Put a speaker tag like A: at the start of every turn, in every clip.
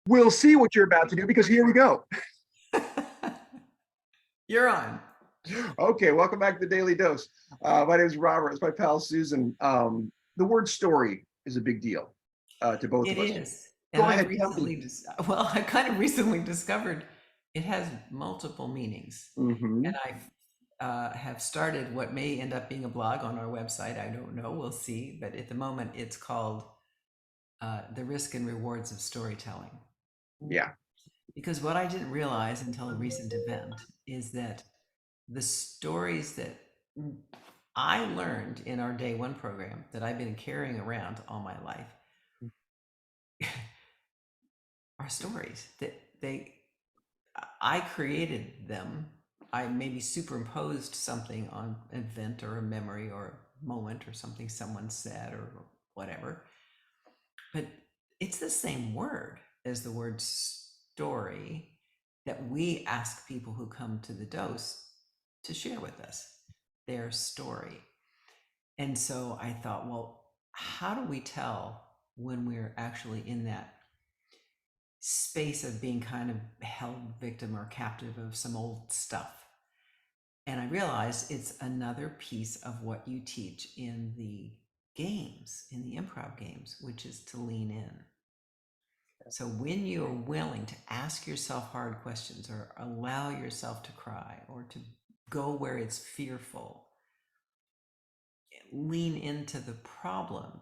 A: We'll see what you're about to do because here we go.
B: You're on.
A: Okay, welcome back to the Daily Dose. My name is Robert. It's my pal Susan. The word story is a big deal to both
B: It
A: of us.
B: is. And
A: Go
B: I
A: ahead, tell me.
B: recently, well, I kind of recently discovered it has multiple meanings.
A: Hmm.
B: And I have started what may end up being a blog on our website. I don't know. We'll see. But at the moment, it's called The Risk and Rewards of Storytelling.
A: Yeah.
B: Because what I didn't realize until a recent event is that the stories that I learned in our day one program that I've been carrying around all my life are stories that I created them. I maybe superimposed something on an event or a memory or a moment or something someone said or whatever. But it's the same word as the word story that we ask people who come to the dose to share with us their story. And so I thought, well, how do we tell when we're actually in that space of being kind of held victim or captive of some old stuff? And I realized it's another piece of what you teach in the games, in the improv games, which is to lean in. So when you're willing to ask yourself hard questions or allow yourself to cry or to go where it's fearful, lean into the problem,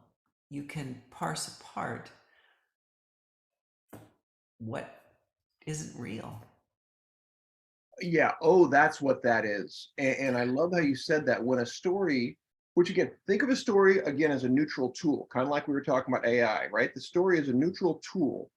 B: you can parse apart what isn't real.
A: Yeah. Oh, that's what that is. And I love how you said that when a story, which again, think of a story again as a neutral tool, kind of like we were talking about AI, right? The story is a neutral tool.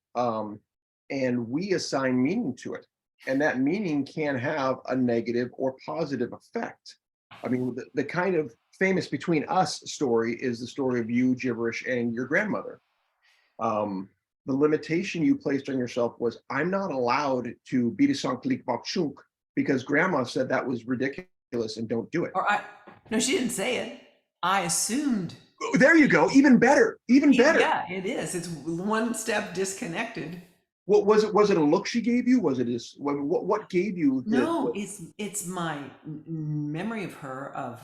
A: And we assign meaning to it. And that meaning can have a negative or positive effect. I mean, the kind of famous between us story is the story of you, gibberish, and your grandmother. Um, the limitation you placed on yourself was, I'm not allowed to be de sanclik bakchunk because grandma said that was ridiculous and don't do it.
B: Or no, she didn't say it. I assumed.
A: Oh, there you go. Even better. Even better.
B: Yeah, it is. It's one step disconnected.
A: What was it? Was it a look she gave you? Was it this? What gave you the?
B: No, it's my memory of her of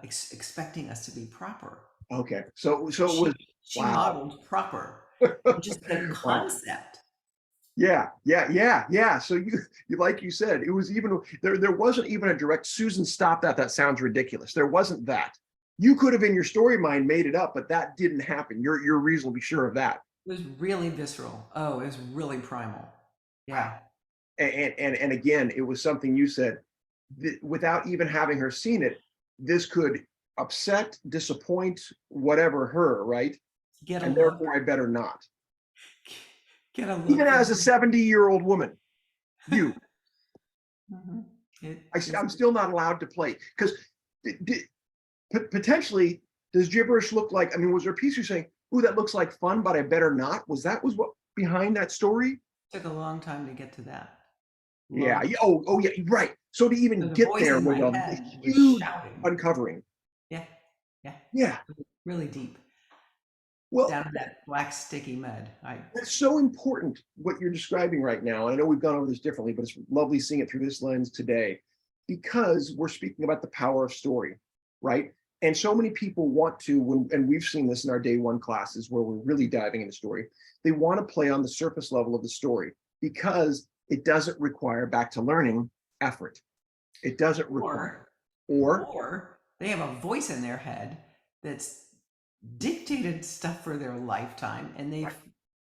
B: expecting us to be proper.
A: Okay, so it
B: She
A: was.
B: she
A: Wow.
B: modeled proper, just the
A: Wow.
B: concept.
A: Yeah. So you like you said, it was even there wasn't even a direct Susan, stop that. That sounds ridiculous. There wasn't that. You could have in your story mind made it up, but that didn't happen. You're reasonably sure of that.
B: It was really visceral. Oh, it was really primal.
A: Wow.
B: Yeah.
A: And again, it was something you said without even having her seen it, this could upset, disappoint, whatever her, right?
B: Get a
A: And
B: look.
A: therefore I better not.
B: Get a
A: Even
B: look from
A: as a
B: her.
A: 70-year-old woman, you,
B: Mhm.
A: I'm still not allowed to play because potentially, does gibberish look like? I mean, was there a piece you're saying, "Ooh, that looks like fun, but I better not"? Was what behind that story?
B: Took a long time to get to that.
A: Yeah.
B: Long.
A: Oh, yeah. Right. So to
B: So
A: even
B: the
A: get
B: voice
A: there
B: in
A: was
B: my
A: a
B: head was
A: huge
B: shouting.
A: uncovering.
B: Yeah, yeah.
A: Yeah.
B: Really deep.
A: Well,
B: Down in that black sticky mud.
A: that's so important what you're describing right now. And I know we've gone over this differently, but it's lovely seeing it through this lens today because we're speaking about the power of story, right? And so many people want to, and we've seen this in our day one classes where we're really diving into story, they want to play on the surface level of the story because it doesn't require, back to learning, effort. It doesn't require,
B: Or
A: or
B: or they have a voice in their head that's dictated stuff for their lifetime and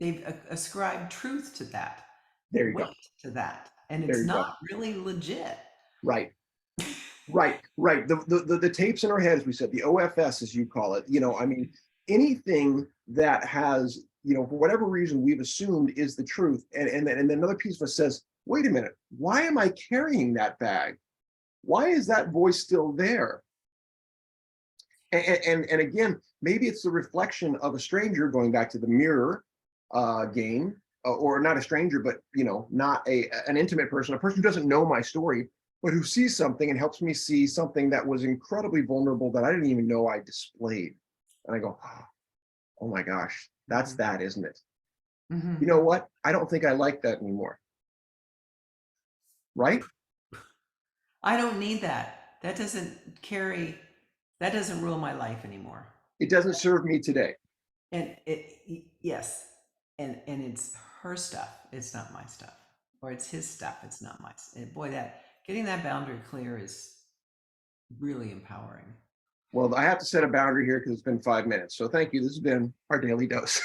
B: they've ascribed truth to that,
A: there you go.
B: weight to that, and
A: There
B: it's
A: you
B: not
A: go.
B: really legit.
A: Right. Right. The tapes in our head, as we said, the OFS, as you call it, I mean, anything that has, for whatever reason we've assumed is the truth. And then another piece of us says, wait a minute, why am I carrying that bag? Why is that voice still there? And again, maybe it's the reflection of a stranger, going back to the mirror game, or not a stranger, but not an intimate person, a person who doesn't know my story, but who sees something and helps me see something that was incredibly vulnerable that I didn't even know I displayed. And I go, oh my gosh, that's
B: Mhm.
A: that, isn't it? You
B: Hmm.
A: know what? I don't think I like that anymore. Right?
B: I don't need that. That doesn't rule my life anymore.
A: It doesn't serve me today.
B: And yes, and it's her stuff. It's not my stuff, or it's his stuff. It's not my. And boy, that getting that boundary clear is really empowering.
A: Well, I have to set a boundary here because it's been 5 minutes. So thank you. This has been our daily dose.